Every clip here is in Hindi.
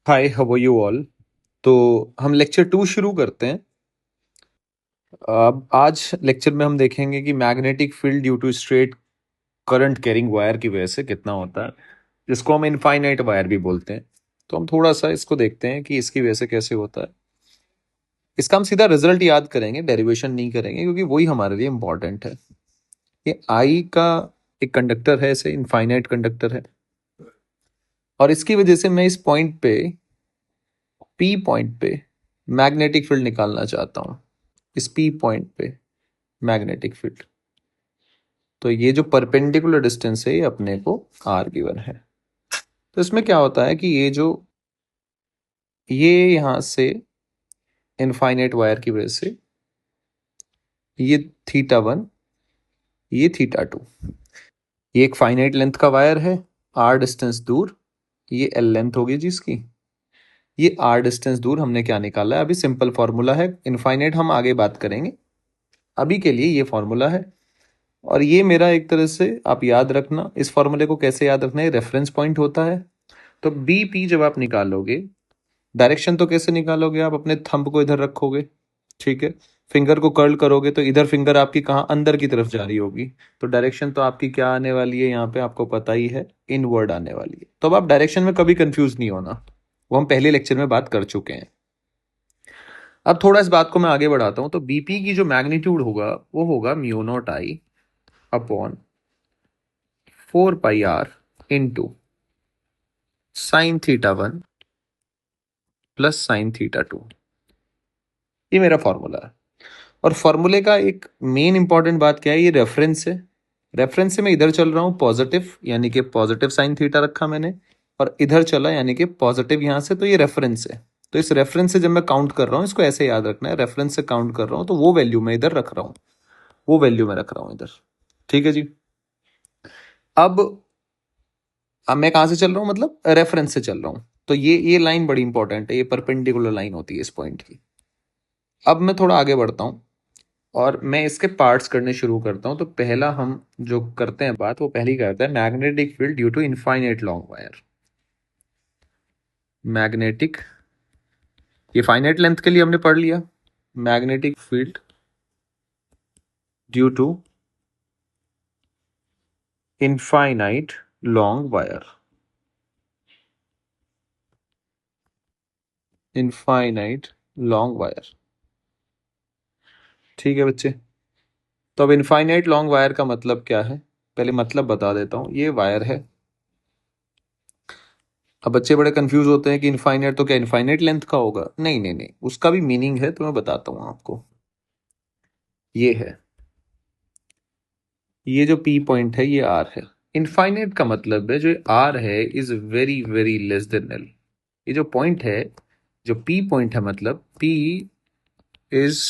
Hi, how are you all. तो हम लेक्चर 2 शुरू करते हैं। अब आज लेक्चर में हम देखेंगे कि magnetic field due to straight current carrying wire की वजह से कितना होता है, जिसको हम इनफाइनाइट वायर भी बोलते हैं। तो हम थोड़ा सा इसको देखते हैं कि इसकी वजह से कैसे होता है। इसका हम सीधा रिजल्ट याद करेंगे, डेरिवेशन नहीं करेंगे, क्योंकि वही हमारे लिए इंपॉर्टेंट है। ये आई का एक कंडक्टर है, ऐसे इनफाइनाइट कंडक्टर है, और इसकी वजह से मैं इस पॉइंट पे, पी पॉइंट पे मैग्नेटिक फील्ड निकालना चाहता हूँ। इस पी पॉइंट पे मैग्नेटिक फील्ड, तो ये जो परपेंडिकुलर डिस्टेंस है ये अपने को आर गिवन है। तो इसमें क्या होता है कि ये यहां से इनफाइनाइट वायर की वजह से ये थीटा 1, ये थीटा 2, ये एक फाइनाइट लेंथ का वायर है, आर डिस्टेंस दूर, ये एल लेंथ होगी जिसकी, ये आर डिस्टेंस दूर हमने क्या निकाला है, अभी सिंपल फॉर्मूला है। इनफाइनाइट हम आगे बात करेंगे, अभी के लिए ये फॉर्मूला है। और ये मेरा एक तरह से आप याद रखना, इस फॉर्मूले को कैसे याद रखना है, रेफरेंस पॉइंट होता है। तो बी पी जब आप निकालोगे, डायरेक्शन तो कैसे निकालोगे, आप अपने थंब को इधर रखोगे, ठीक है, फिंगर को कर्ल करोगे तो इधर फिंगर आपकी कहाँ, अंदर की तरफ जा रही होगी। तो डायरेक्शन तो आपकी क्या आने वाली है, यहाँ पे आपको पता ही है, इनवर्ड आने वाली है। तो अब आप डायरेक्शन में कभी कंफ्यूज नहीं होना, वो हम पहले लेक्चर में बात कर चुके हैं। अब थोड़ा इस बात को मैं आगे बढ़ाता हूं। तो बीपी की जो मैग्नीट्यूड होगा वो होगा mu naught I upon 4 pi are into sin θ1 plus sin θ2। ये मेरा फॉर्मूला है। और फॉर्मूले का एक मेन इंपॉर्टेंट बात क्या है, ये रेफरेंस है। रेफरेंस से मैं इधर चल रहा हूँ पॉजिटिव, यानी कि पॉजिटिव साइन थीटा रखा मैंने, और इधर चला यानी कि पॉजिटिव यहां से, तो ये रेफरेंस है। तो इस रेफरेंस से जब मैं काउंट कर रहा हूँ, इसको ऐसे याद रखना है, रेफरेंस से काउंट कर रहा हूँ तो वो वैल्यू मैं इधर रख रहा हूँ, वो वैल्यू मैं रख रहा हूँ इधर। ठीक है जी। अब अब मैं कहां से चल रहा हूँ, मतलब रेफरेंस से चल रहा हूँ। तो ये लाइन बड़ी इंपॉर्टेंट है, ये परपेंडिकुलर लाइन होती है इस पॉइंट की। अब मैं थोड़ा आगे बढ़ता हूँ और मैं इसके पार्ट्स करने शुरू करता हूं। तो पहला हम जो करते हैं बात, वो पहली करते हैं magnetic field due to infinite long wire. Magnetic, ये फाइनाइट लेंथ के लिए हमने पढ़ लिया, magnetic field due to infinite long wire, infinite long wire. ठीक है बच्चे। तो अब इनफाइनाइट लॉन्ग वायर का मतलब क्या है, पहले मतलब बता देता हूं। ये वायर है, अब बच्चे बड़े कंफ्यूज होते हैं कि इनफाइनाइट तो क्या इनफाइनाइट लेंथ का होगा, नहीं नहीं नहीं, उसका भी मीनिंग है, तो मैं बताता हूं आपको। ये है, ये जो पी पॉइंट है ये आर है। इनफाइनाइट का मतलब है जो आर है is very very less than L. ये जो पॉइंट है, जो पी पॉइंट है, मतलब P is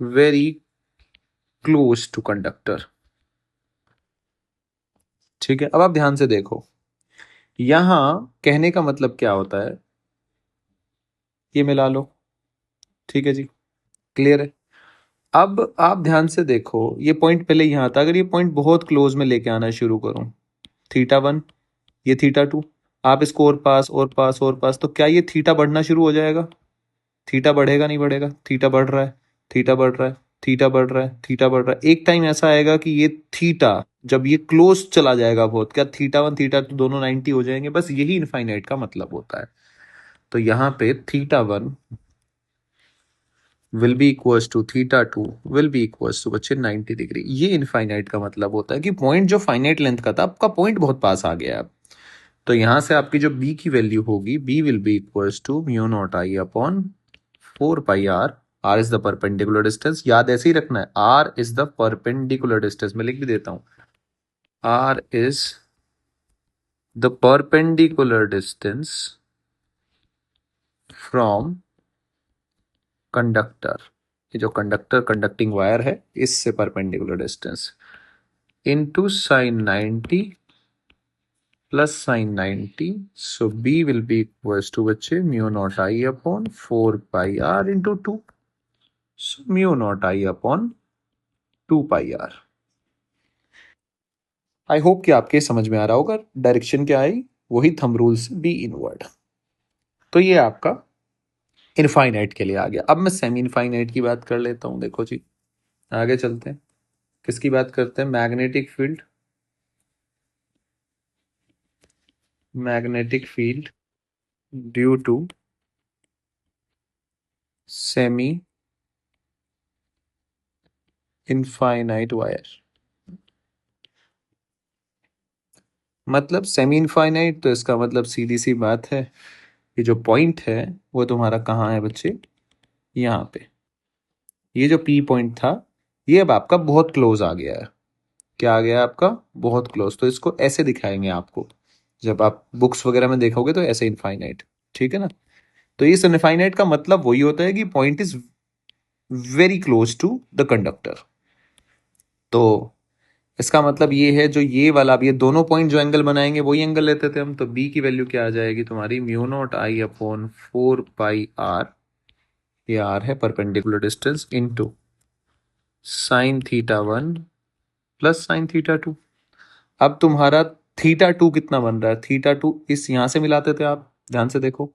very close to conductor. ठीक है। अब आप ध्यान से देखो, यहां कहने का मतलब क्या होता है, ये मिला लो। ठीक है जी, क्लियर है। अब आप ध्यान से देखो, ये पॉइंट पहले यहां था, अगर ये पॉइंट बहुत क्लोज में लेके आना शुरू करूं, θ1, ये θ2, आप इसको और पास और पास और पास, तो क्या ये थीटा बढ़ना शुरू हो जाएगा, थीटा बढ़ेगा नहीं बढ़ेगा, थीटा बढ़ रहा है, थीटा बढ़ रहा है, थीटा बढ़ रहा है, थीटा बढ़ रहा है। एक टाइम ऐसा आएगा कि ये थीटा जब ये क्लोज चला जाएगा बहुत, क्या θ1 θ2 दोनों 90 हो जाएंगे। बस यही इनफाइनाइट का मतलब होता है। तो यहाँ पे θ1 will be equals to θ2 will be equals to बच्चे 90 डिग्री। ये इनफाइनाइट का मतलब होता है कि पॉइंट जो फाइनाइट लेंथ का था, आपका पॉइंट बहुत पास आ गया है अब। तो यहां से आपकी जो बी की वैल्यू होगी, B will be equals to mu naught I upon 4 pi R. R is the perpendicular distance, याद ऐसे ही रखना है, R is the perpendicular distance. मैं लिख भी देता हूं, R is the perpendicular distance from conductor. ये जो कंडक्टर, कंडक्टिंग वायर है, इससे perpendicular distance into sin 90 plus sin 90। So B will be equals to बच्चे mu naught I upon 4 pi are into 2। So mu naught I upon 2 pi R. I hope कि आपके समझ में आ रहा होगा। डायरेक्शन क्या आई, वही थंब रूल से बी इनवर्ड। तो ये आपका इनफाइनाइट के लिए आ गया। अब मैं सेमी इनफाइनाइट की बात कर लेता हूं। देखो जी, आगे चलते हैं। किसकी बात करते हैं? Magnetic field. Magnetic field due to semi infinite wire. मतलब सेमी इनफाइनाइट, तो इसका मतलब सीधी सी बात है, ये जो पॉइंट है वो तुम्हारा कहाँ है बच्चे? यहाँ पे। ये जो पी पॉइंट था, ये अब आपका बहुत क्लोज आ गया है। क्या आ गया आपका? बहुत क्लोज। तो इसको ऐसे दिखाएंगे आपको, जब आप बुक्स वगैरह में देखोगे तो ऐसे इनफाइनाइट। ठीक है ना? तो इस इनफाइनाइट का मतलब वही होता है कि point is very close to the conductor. तो इसका मतलब ये है, जो ये वाला, अब ये दोनों पॉइंट जो एंगल बनाएंगे वही एंगल लेते थे हम। तो बी की वैल्यू क्या आ जाएगी तुम्हारी? Mu naught I upon 4 pi R. ये आर है perpendicular distance, into sine theta one plus sine theta two. अब तुम्हारा थीटा टू कितना बन रहा है? थीटा टू इस यहां से मिलाते थे आप, ध्यान से देखो,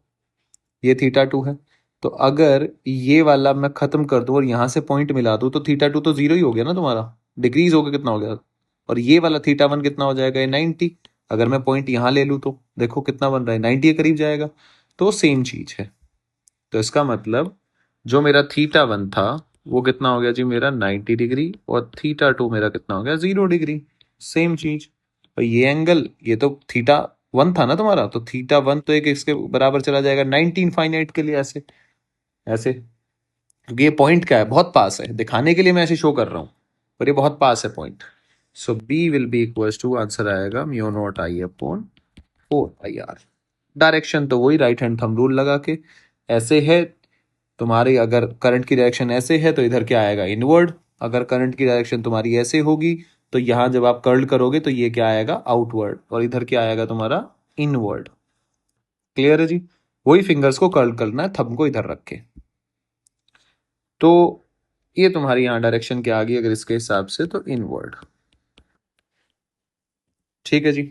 ये थीटा टू है। तो अगर ये वाला मैं खत्म कर दूं और यहां से पॉइंट मिला दूं, तो थीटा टू तो जीरो ही हो गया ना तुम्हारा, डिक्रीज हो गया, कितना हो गया? और ये वाला थीटा वन कितना हो जाएगा? ये 90। अगर मैं पॉइंट यहां ले लूं तो देखो कितना बन रहा है, 90 के करीब जाएगा। तो सेम चीज है। तो इसका मतलब जो मेरा थीटा वन था वो कितना हो गया जी? मेरा 90 डिग्री। और थीटा टू मेरा कितना हो गया? 0 डिग्री। सेम चीज। और ये एंगल, ये तो थीटा वन था ना तुम्हारा, तो थीटा वन तो एक इसके बराबर चला जाएगा 19 फाइनाइट के लिए, ऐसे ऐसे। क्योंकि ये पॉइंट क्या है? बहुत पास है, दिखाने के लिए मैं ऐसे शो कर रहा हूं, पर ये बहुत पास है point. So B will be equals to, answer आएगा mu naught I upon 4 pi r. Direction तो वही, राइट हैंड थंब रूल लगा के ऐसे है। तुम्हारी अगर करंट की डायरेक्शन ऐसे है तो इधर क्या आएगा? इनवर्ड। अगर करंट की डायरेक्शन तुम्हारी ऐसे होगी तो यहां जब आप कर्ल करोगे तो ये क्या आएगा? आउटवर्ड। और इधर क्या आएगा तुम्हारा? इनवर्ड। क्लियर है जी? वही फिंगर्स को कर्ल करना है, थंब को इधर रख के। तो ये तुम्हारी यहां डायरेक्शन क्या आ गई अगर इसके हिसाब से? तो इनवर्ड। ठीक है जी।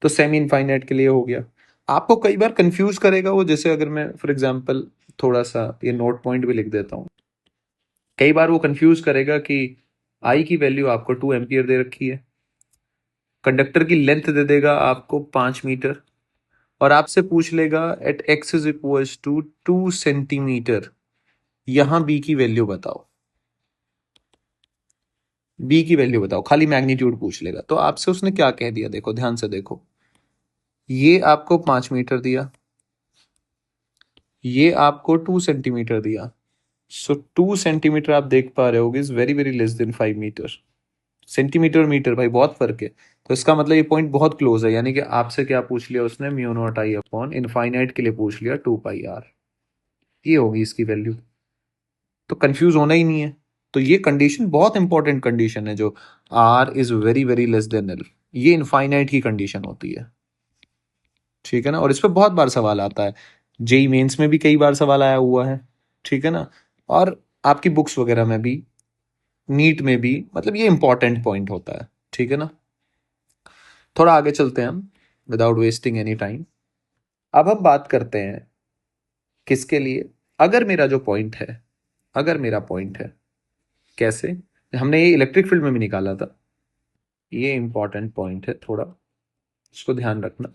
तो सेमी इनफाइनाइट के लिए हो गया। आपको कई बार कंफ्यूज करेगा वो, जैसे अगर मैं फॉर एग्जांपल थोड़ा सा ये नोट पॉइंट भी लिख देता हूं। कई बार वो कंफ्यूज करेगा कि आई की वैल्यू आपको 2 एम्पियर दे रखी है, कंडक्टर की लेंथ दे देगा आपको 5 मीटर, और आपसे पूछ लेगा at X is equals to 2 centimetre, यहां बी की वैल्यू बताओ। बी की वैल्यू बताओ, खाली मैग्नीट्यूड पूछ लेगा। तो आपसे उसने क्या कह दिया? देखो ध्यान से देखो, ये आपको 5 मीटर दिया, ये आपको 2 सेंटीमीटर दिया। सो 2 सेंटीमीटर आप देख पा रहे होगे is very very less than 5 metre. Centimetre और मीटर भाई बहुत फर्क है। तो इसका मतलब ये पॉइंट बहुत क्लोज है, यानी कि आपसे क्या पूछ लिया उसने? Mu naught I upon infinite के लिए पूछ लिया 2 पाई आर। ये होगी इसकी वैल्यू। तो कंफ्यूज होना ही नहीं है। तो ये कंडीशन बहुत इंपॉर्टेंट कंडीशन है, जो R is very very less than L. ये इनफाइनाइट की कंडीशन होती है। ठीक है ना? और इस पर बहुत बार सवाल आता है, जेई मेंस में भी कई बार सवाल आया हुआ है। ठीक है ना? और आपकी बुक्स वगैरह में भी, नीट में भी, मतलब ये इंपॉर्टेंट पॉइंट होता है। ठीक है ना? थोड़ा आगे चलते हैं हम, विदाउट वेस्टिंग एनी टाइम। अब हम बात करते हैं किसके लिए? अगर मेरा जो पॉइंट है, अगर मेरा पॉइंट है, कैसे? हमने ये इलेक्ट्रिक फील्ड में भी निकाला था। ये इंपॉर्टेंट पॉइंट है, थोड़ा इसको ध्यान रखना।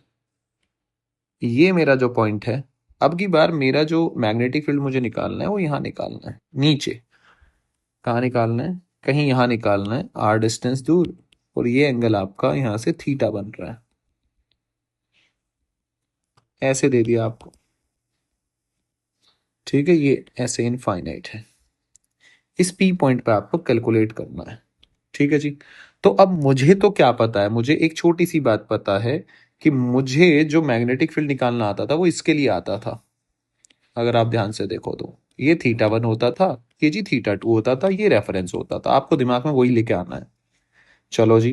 ये मेरा जो पॉइंट है, अब की बार मेरा जो मैग्नेटिक फील्ड मुझे निकालना है वो यहां निकालना है, नीचे। कहाँ निकालना है? कहीं यहां निकालना है, आर डिस्टेंस दूर। और ये एंगल आपका यहां से थीटा बन रहा है, ऐसे दे दिया आपको। ठीक है? ये ऐसे इनफाइनाइट है। इस पी पॉइंट पे आपको कैलकुलेट करना है। ठीक है जी? तो अब मुझे तो क्या पता है? मुझे एक छोटी सी बात पता है कि मुझे जो मैग्नेटिक फील्ड निकालना आता था वो इसके लिए आता था। अगर आप ध्यान से देखो तो ये थीटा वन होता था, ये जी थीटा टू होता था, ये रेफरेंस होता था। आपको दिमाग में वही लेके आना है। चलो जी।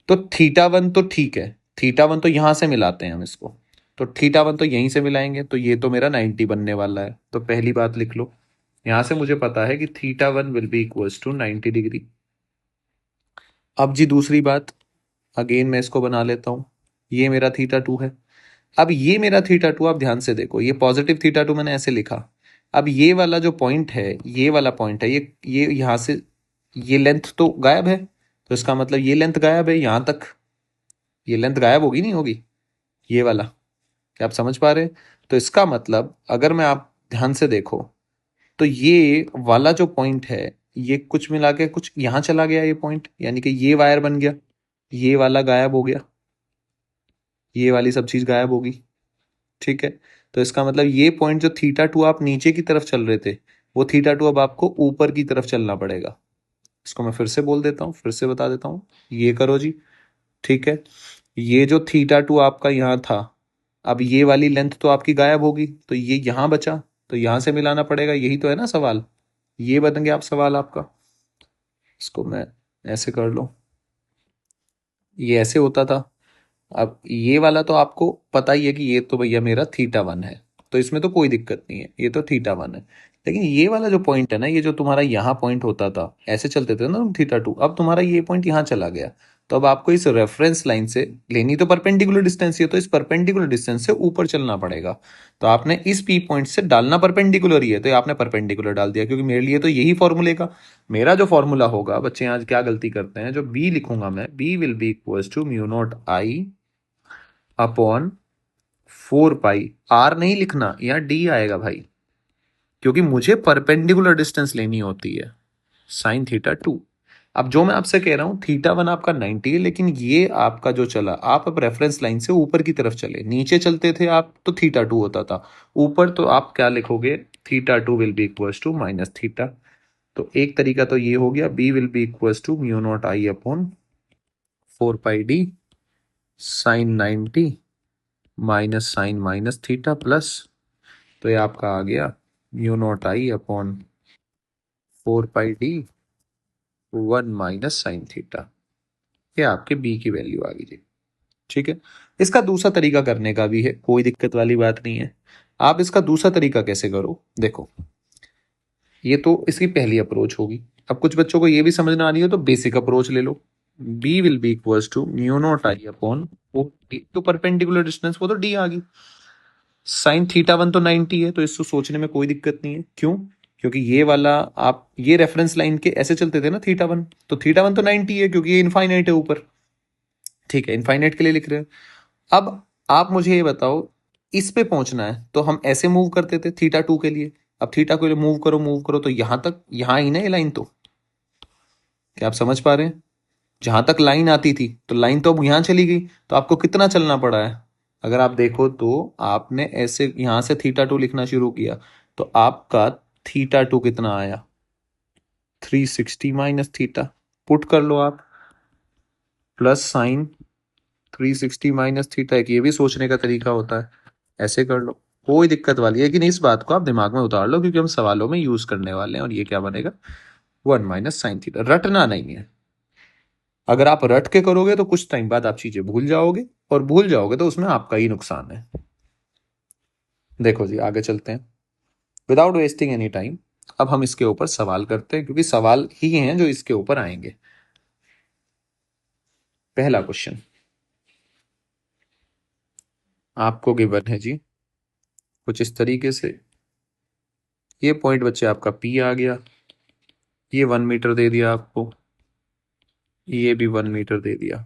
तो थीटा वन तो ठीक है, थीटा वन तो यहां से मिलाते हैं हम इसको। तो थीटा वन तो यहीं से मिलाएंगे, तो ये तो मेरा 90 बनने वाला है। तो पहली बात लिख लो, यहां से मुझे पता है कि theta one will be equals to 90 degree. अब जी दूसरी बात, अगेन मैं इसको बना लेता हूं। ये मेरा थीटा टू है, अब ये मेरा थीटा टू, आप ध्यान से देखो, ये पॉजिटिव थीटा टू मैंने ऐसे लिखा। अब ये वाला जो पॉइंट है, ये वाला पॉइंट है, ये यहाँ से ये लेंथ तो गायब है, तो इसका मतलब ये लेंथ गायब है यहाँ तक। ये लेंथ गायब होगी नहीं होगी, ये वाला, क्या आप समझ पा रहे हैं? तो इसका मतलब अगर मैं, आप ध्यान से देखो, तो ये वाला जो पॉइंट है, ये कुछ मिला के कुछ यहाँ चला गया ये पॉइंट, यानी कि ये वायर बन गया, ये वाला गायब हो गया, ये वाली सब चीज गायब होगी। ठीक है, तो इसका मतलब ये पॉइंट जो थीटा टू आप नीचे की तरफ चल रहे थे, वो थीटा टू अब आपको ऊपर की तरफ चलना पड़ेगा। इसको मैं फिर से बोल देता हूँ, फिर से बता देता हूँ, ये करो जी। ठीक है, ये जो थीटा टू आपका यहाँ था, अब ये वाली लेंथ तो आपकी गायब होगी, तो ये यहाँ बचा, तो यहाँ से मिलाना पड़ेगा, यही तो है ना सवाल। ये बन गया आप सवाल आपका। इसको मैं ऐसे कर लो, ये ऐसे होता था। अब ये वाला तो आपको पता ही है कि ये तो भैया मेरा थीटा वन है, तो इसमें तो कोई दिक्कत नहीं है, ये तो थीटा वन है। लेकिन ये वाला जो पॉइंट है ना, ये जो तुम्हारा यहाँ पॉइंट होता था, ऐसे चलते थे ना तुम थीटा टू, अब तुम्हारा ये पॉइंट यहाँ चला गया, तो अब आपको इस रेफरेंस लाइन से लेनी तो परपेंडिकुलर डिस्टेंस है, तो इस परपेंडिकुलर डिस्टेंस से ऊपर चलना पड़ेगा। तो आपने इस पी पॉइंट से डालना परपेंडिकुलर ही है, तो आपने परपेंडिकुलर डाल दिया, क्योंकि मेरे लिए तो यही फॉर्मूले का, मेरा जो फॉर्मूला होगा, बच्चे आज क्या गलती करते हैं, जो बी लिखूंगा मैं, B will be equals to mu naught I upon 4 pi, R नहीं लिखना, यहाँ डी आएगा भाई, क्योंकि मुझे परपेंडिकुलर डिस्टेंस लेनी होती है, साइन थीटा टू। अब जो मैं आपसे कह रहा हूं, थीटा वन आपका 90 है, लेकिन ये आपका जो चला, आप अब रेफरेंस लाइन से ऊपर की तरफ चले, नीचे चलते थे आप तो थीटा टू होता था, ऊपर तो आप क्या लिखोगे, theta two will be equals to minus theta. तो एक तरीका तो ये हो गया, B will be equals to mu naught I upon 4 pi D sine 90 minus sine minus theta plus, तो ये आपका आ गया mu naught I upon 4 pi D 1 minus sine theta. ये आपके बी की वैल्यू आ गई जी। ठीक है, इसका दूसरा तरीका करने का भी है, कोई दिक्कत वाली बात नहीं है। आप इसका दूसरा तरीका कैसे करो, देखो, ये तो इसकी पहली अप्रोच होगी। अब कुछ बच्चों को ये भी समझना आनी हो तो बेसिक अप्रोच ले लो, B will be equals to mu naught I upon वो डी, तो परपेंडिकुलर डिस्टेंस वो तो डी आ गई। साइन थीटा वन तो 90 है, तो इसको सोचने में कोई दिक्कत नहीं है, क्यों? क्योंकि ये वाला, आप ये रेफरेंस लाइन के ऐसे चलते थे ना थीटा वन, तो थीटा वन तो 90 है, क्योंकि ये इनफाइनाइट है ऊपर। ठीक है, इनफाइनाइट के लिए लिख रहे हैं। अब आप मुझे ये बताओ, इस पे पहुंचना है तो हम ऐसे मूव करते थे थीटा टू के लिए। अब थीटा को मूव करो तो यहां तक, यहां ही ना ये लाइन, तो क्या आप समझ पा रहे हैं? जहां तक लाइन आती थी, तो लाइन तो अब यहां चली गई, तो आपको कितना चलना पड़ा है? अगर आप देखो तो आपने ऐसे यहां से थीटा टू लिखना शुरू किया, तो आपका थीटा टू कितना आया, 360 माइनस थीटा, पुट कर लो आप, प्लस साइन 360 माइनस थीटा। एक ये भी सोचने का तरीका होता है, ऐसे कर लो, कोई दिक्कत वाली है, लेकिन इस बात को आप दिमाग में उतार लो, क्योंकि हम सवालों में यूज करने वाले हैं। और ये क्या बनेगा, 1 माइनस साइन थीटा, रटना नहीं है। अगर आप रट के करोगे तो कुछ टाइम बाद आप चीजें भूल जाओगे, और भूल जाओगे तो उसमें आपका ही नुकसान है। देखो जी, आगे चलते हैं विदाउट वेस्टिंग एनी टाइम। अब हम इसके ऊपर सवाल करते हैं, क्योंकि सवाल ही हैं जो इसके ऊपर आएंगे। पहला क्वेश्चन आपको गिवन है जी कुछ इस तरीके से, ये पॉइंट बच्चे आपका पी आ गया, ये 1 मीटर दे दिया आपको, ये भी 1 मीटर दे दिया,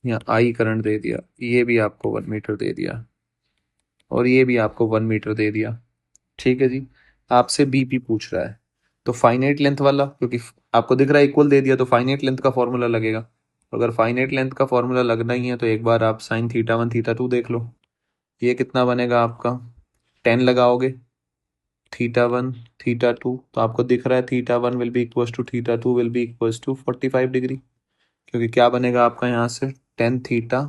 यहाँ आई करंट दे दिया, ये भी आपको 1 मीटर दे दिया, और ये भी आपको 1 मीटर दे दिया। ठीक है जी, आपसे बीपी पूछ रहा है, तो फाइनाइट लेंथ वाला, क्योंकि आपको दिख रहा है इक्वल दे दिया, तो फाइनाइट लेंथ का फॉर्मूला लगेगा। अगर फाइनाइट लेंथ का फॉर्मूला लगना ही है, तो एक बार आप sign theta one theta two देख लो, ये कितना बनेगा आपका, 10 लगाओगे, थीटा वन थीटा टू, तो आपको दिख रहा है theta one will be equals to theta two will be equals to 45 degree, क्योंकि क्या बनेगा आपका यहाँ से, 10 theta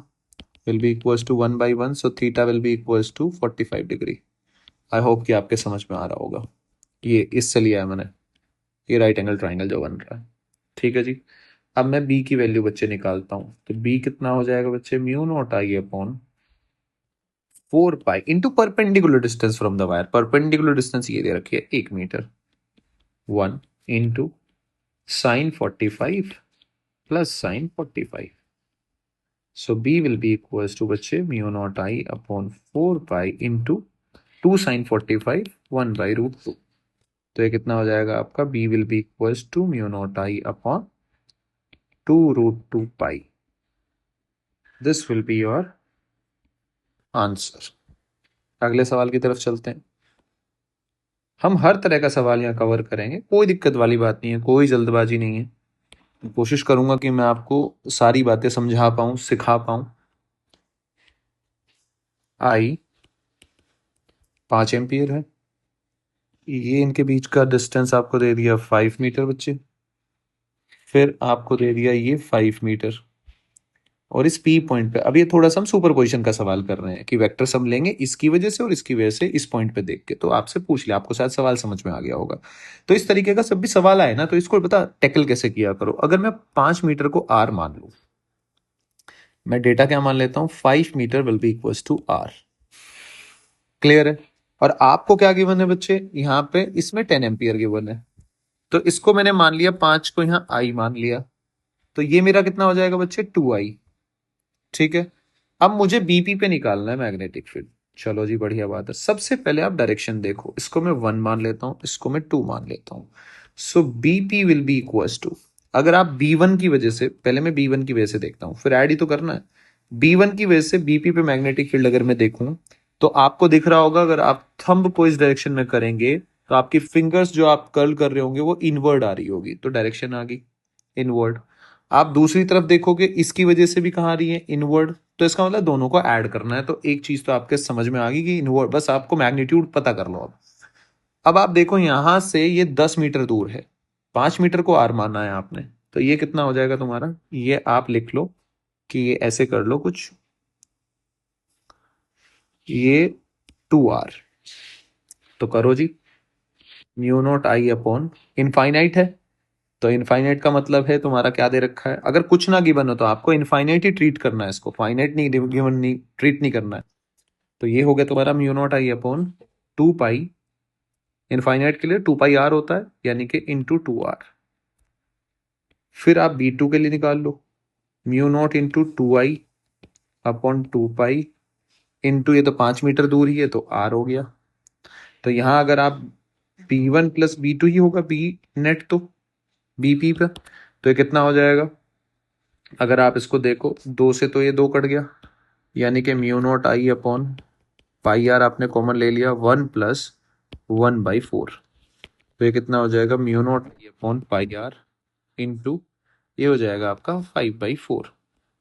will be equals to 1/1, so theta will be equals to 45 degree. I hope कि आपके समझ में आ रहा होगा, ये इससे लिया है मैंने, ये राइट एंगल ट्राइंगल जो बन रहा है। ठीक है जी, अब मैं बी की वैल्यू बच्चे निकालता हूं, तो बी कितना हो जाएगा बच्चे, mu naught I upon 4 pi into perpendicular distance from the wire, perpendicular distance ये दे रखी है 1 metre, 1 into sine 45 plus sine 45। So B will be equals to बच्चे mu naught I upon 4 pi into 2 sin 45 1/√2। तो ये कितना हो जाएगा आपका, B will be equals to mu naught I upon 2√2 pi. This will be your answer. अगले सवाल की तरफ चलते हैं। हम हर तरह का सवाल यहाँ कवर करेंगे, कोई दिक्कत वाली बात नहीं है, कोई जल्दबाजी नहीं है। कोशिश करूंगा कि मैं आपको सारी बातें समझा पाऊं, सिखा पाऊं। आई 5 एम्पियर है, ये इनके बीच का डिस्टेंस आपको दे दिया 5 मीटर बच्चे, फिर आपको दे दिया ये 5 मीटर। और इस पी पॉइंट पे अब ये थोड़ा सा हम सुपरपोजिशन का सवाल कर रहे हैं कि वेक्टर सम लेंगे इसकी वजह से और इसकी वजह से इस पॉइंट पे देख के। तो आपसे पूछ लिया, आपको शायद सवाल समझ में आ गया होगा। तो इस तरीके का सब भी सवाल आए ना, तो इसको पता टैकल कैसे किया करो। अगर मैं 5 मीटर को आर मान लू, मैं डेटा क्या मान लेता हूं, 5 metre will be equal to R. Clear है। और आपको क्या गिवन है बच्चे, यहाँ पे इसमें 10 एम्पियर गिवन है, तो इसको मैंने मान लिया 5 को यहाँ आई मान लिया, तो ये मेरा कितना हो जाएगा बच्चे, 2I। ठीक है। अब मुझे बीपी पे निकालना है मैग्नेटिक फील्ड। चलो जी, बढ़िया बात है। सबसे पहले आप डायरेक्शन देखो, इसको मैं 1 मान लेता हूं, इसको मैं 2 मान लेता हूं। So BP will be equal to, अगर आप B1 की वजह से, पहले मैं B1 की वजह से देखता हूं, फिर ऐड ही तो करना है। B1 की वजह से बीपी पे मैग्नेटिक फील्ड अगर मैं देखूं, तो आपको दिख रहा होगा, अगर आप थंब को इस डायरेक्शन में करेंगे तो आपकी फिंगर्स जो आप कर्ल कर रहे होंगे वो इनवर्ड आ रही होगी, तो डायरेक्शन आ गई इनवर्ड। आप दूसरी तरफ देखोगे, इसकी वजह से भी कहाँ आ रही है, इनवर्ड। तो इसका मतलब दोनों को ऐड करना है, तो एक चीज तो आपके समझ में आ गई कि इनवर्ड, बस आपको मैग्नीट्यूड पता कर लो। अब आप देखो यहां से ये 10 मीटर दूर है, 5 मीटर को आर माना है आपने, तो ये कितना हो जाएगा तुम्हारा, ये आप लिख लो कि ये ऐसे कर लो कुछ, ये 2R। तो करो जी, mu naught I upon, infinite है, तो इनफाइनाइट का मतलब है तुम्हारा क्या दे रखा है, अगर कुछ ना गिवन हो तो आपको इनफाइनाइट ही ट्रीट करना है, इसको फाइनाइट नहीं गिवन नहीं ट्रीट नहीं करना है। तो ये हो गया तुम्हारा mu naught I upon 2 pi, infinite के लिए 2 पाई आर होता है, यानी कि इंटू 2R। फिर आप B2 के लिए निकाल लो, mu naught into 2I upon 2 pi into, ये तो 5 मीटर दूर ही है तो R हो गया। तो यहां अगर आप B1 प्लस B2 ही होगा, बी नेट तो BP पे, तो ये कितना हो जाएगा, अगर आप इसको देखो, 2 से तो ये 2 कट गया, यानी कि mu naught I upon pi R आपने कॉमन ले लिया, 1+1/4। तो ये कितना हो जाएगा, mu naught I upon pi are into, ये हो जाएगा आपका 5/4।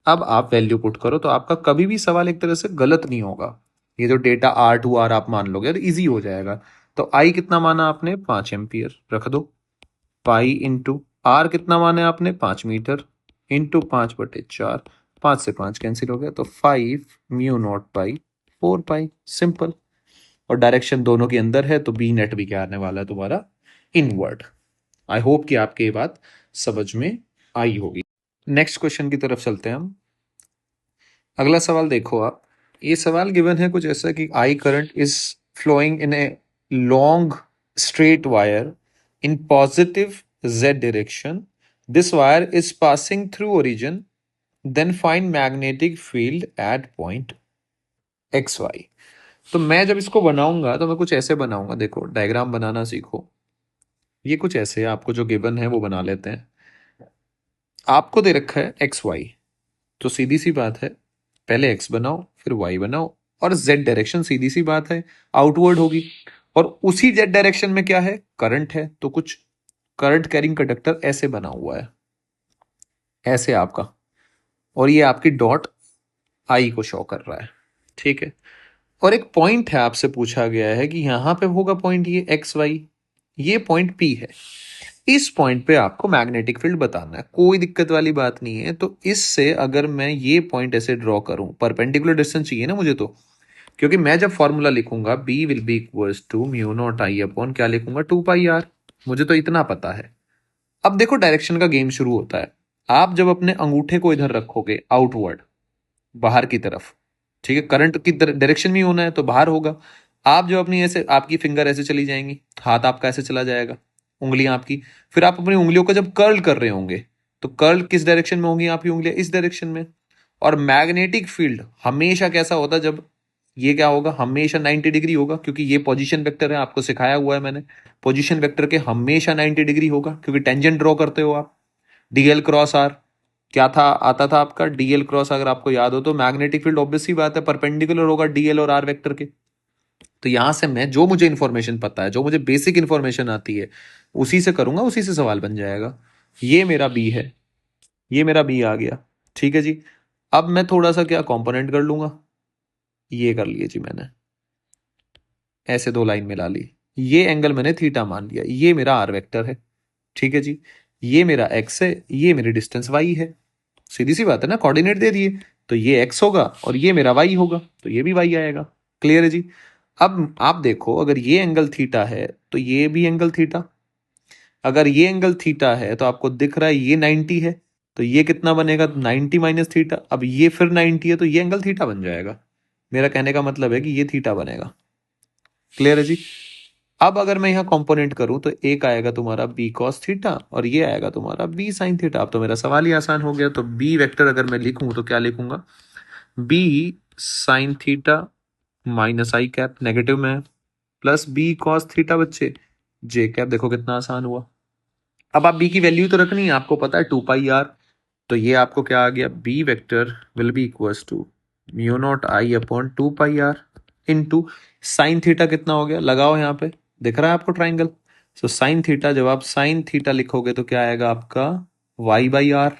अब आप वैल्यू पुट करो तो आपका कभी भी सवाल एक तरह से गलत नहीं होगा। ये जो डेटा R2R आप मान लोगे तो ईजी हो जाएगा। तो आई कितना माना आपने, 5 एम्पियर रख दो, पाई इंटू आर कितना माना आपने, 5 मीटर, इंटू 5/4, 5 से 5 कैंसिल हो गया, तो 5 mu naught by 4 pi, simple. और डायरेक्शन दोनों के अंदर है, तो बी नेट भी क्या आने वाला है तुम्हारा, इनवर्ड। आई होप कि आपके ये बात समझ में आई होगी। नेक्स्ट क्वेश्चन की तरफ चलते हैं हम। अगला सवाल देखो आप, ये सवाल गिवन है कुछ ऐसा कि I current is flowing in a long straight wire in positive z direction. This wire is passing through origin. Then find magnetic field at point xy. तो मैं जब इसको बनाऊंगा तो मैं कुछ ऐसे बनाऊंगा, देखो डायग्राम बनाना सीखो। ये कुछ ऐसे आपको जो गिवन है वो बना लेते हैं। आपको दे रखा है एक्स वाई, तो सीधी सी बात है, पहले एक्स बनाओ फिर वाई बनाओ, और जेड डायरेक्शन सीधी सी बात है आउटवर्ड होगी। और उसी जेड डायरेक्शन में क्या है, करंट है, तो कुछ करंट कैरिंग कंडक्टर ऐसे बना हुआ है, ऐसे आपका, और ये आपकी डॉट आई को शो कर रहा है। ठीक है। और एक पॉइंट है, आपसे पूछा गया है कि यहां पे होगा पॉइंट ये एक्स वाई, ये पॉइंट पी है, इस पॉइंट पे आपको मैग्नेटिक फील्ड बताना है, कोई दिक्कत वाली बात नहीं है। तो इससे अगर मैं ये पॉइंट ऐसे ड्रॉ करूं, परपेंडिकुलर डिस्टेंस चाहिए ना मुझे, तो क्योंकि मैं जब फॉर्मूला लिखूंगा B will be equals to mu naught I upon क्या लिखूंगा, 2 पाई आर, मुझे तो इतना पता है। अब देखो डायरेक्शन का गेम शुरू होता है। आप जब अपने अंगूठे को इधर रखोगे आउटवर्ड, बाहर की तरफ, ठीक है, करंट की डायरेक्शन में होना है तो बाहर होगा। आप जो अपनी ऐसे, आपकी फिंगर ऐसे चली जाएंगी, हाथ आपका ऐसे चला जाएगा, उंगलियां आपकी, फिर आप अपनी उंगलियों को जब कर्ल कर रहे होंगे, तो कर्ल किस डायरेक्शन में होंगी आपकी उंगलियां, इस डायरेक्शन में। और मैग्नेटिक फील्ड हमेशा कैसा होता है, जब ये क्या होगा, हमेशा 90 डिग्री होगा, क्योंकि ये पोजीशन वेक्टर है, आपको सिखाया हुआ है मैंने, पोजीशन वेक्टर के हमेशा 90 डिग्री होगा, क्योंकि टेंजेंट ड्रॉ करते हो आप। डीएल क्रॉस आर क्या था, आता था आपका डीएल क्रॉस, अगर आपको याद हो तो मैग्नेटिक फील्ड ऑब्वियस सी बात है परपेंडिकुलर होगा डीएल और आर वेक्टर के। तो यहां से मैं जो मुझे इंफॉर्मेशन पता है, जो मुझे बेसिक इंफॉर्मेशन आती है, उसी से करूंगा, उसी से सवाल बन जाएगा। ये मेरा बी है, ये मेरा बी आ गया। ठीक है जी। अब मैं थोड़ा सा क्या कंपोनेंट कर लूंगा, ये कर लिए जी मैंने, ऐसे दो लाइन मिला ली। ये एंगल मैंने थीटा मान लिया, ये मेरा आर वेक्टर है। ठीक है जी। ये मेरा एक्स है, ये मेरी डिस्टेंस वाई है। सीधी सी बात है ना, कोऑर्डिनेट दे दिए, तो ये एक्स होगा और ये मेरा वाई होगा, तो ये भी वाई आएगा। क्लियर है जी। अब आप देखो, अगर ये एंगल थीटा है तो ये भी एंगल थीटा, अगर ये एंगल थीटा है तो आपको दिख रहा है ये 90 है, तो ये कितना बनेगा, 90 माइनस थीटा। अब ये फिर 90 है तो ये एंगल थीटा बन जाएगा। मेरा कहने का मतलब है कि ये थीटा बनेगा। क्लियर है जी। अब अगर मैं यहाँ कंपोनेंट करूं तो एक आएगा तुम्हारा बी कॉस थीटा और ये आएगा तुम्हारा बी साइन थीटा। अब तो मेरा सवाल ही आसान हो गया। तो बी वेक्टर अगर मैं लिखूं तो क्या लिखूंगा, B sine theta minus I cap negative में है, प्लस बी कॉस थीटा बच्चे जे कैप। देखो कितना आसान हुआ। अब आप बी की वैल्यू तो रखनी है, आपको पता है 2 पाई आर। तो ये आपको क्या आ गया, B vector will be equals to mu naught I upon 2 pi are into sine theta कितना हो गया, लगाओ यहाँ पे, दिख रहा है आपको ट्राइंगल। सो साइन थीटा, जब आप साइन थीटा लिखोगे तो क्या आएगा आपका वाई बाई आर,